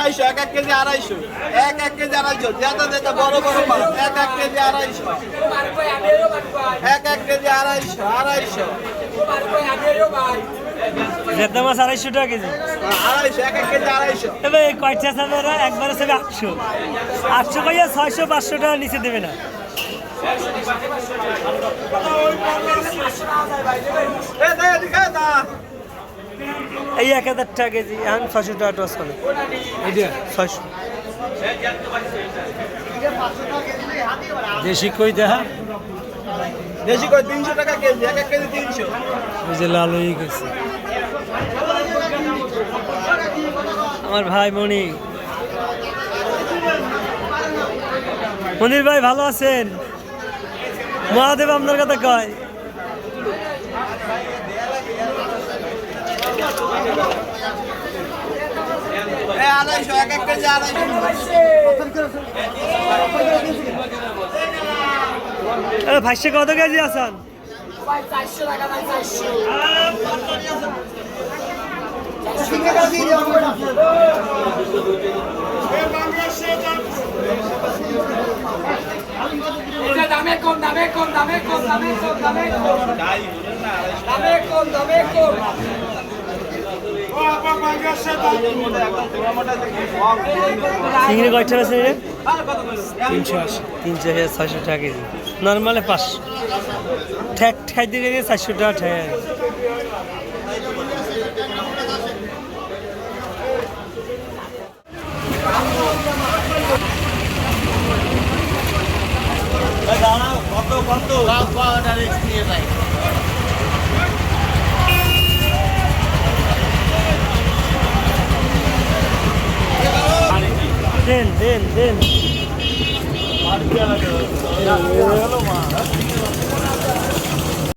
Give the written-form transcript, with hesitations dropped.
আড়াইশো, এক এক কেজি আড়াইশো, এক এক কেজি আড়াইশো, যেটা যেটা বড় বড় মাছ, এক এক কেজি আড়াইশো, এক এক কেজি আড়াইশো, আড়াইশো, জেদ্দা মাছ 250 টাকা কেজি। আড়াইশো, এক এক কেজি আড়াইশো। তবে কয়টা চাবে ওরা একবারে চাবে 800 800 কইয়া 600 500 টাকা নিচে দেবে না। এই 1000 টাকা কেজি এখন 600 টাকা টস করে। এটা 600 দেশি কই দেখা দেশি কই 300 টাকা কেজি, এক এক কেজি 300। ওই যে লাল হয়ে গেছে। আমার ভাই মনি, মনির ভাই ভালো আছেন? মহাদেব আপনার কথা কয়। আড়াইশো, এক এক কেজি আড়াইশো। ভাইসে কত কেজি আছেন? 400 টাকা ভাই 400 এটা দামে কম দামে কম দামে কম দামে কম দামে কম দামে কম দামে কম চিংড়ি কয়টা আছে? 380 300 টাকা কেজি, নর্মালে 500 ঠেক খাইতে গেলে 400 টাকা ঠেক। দেন দেন দেন।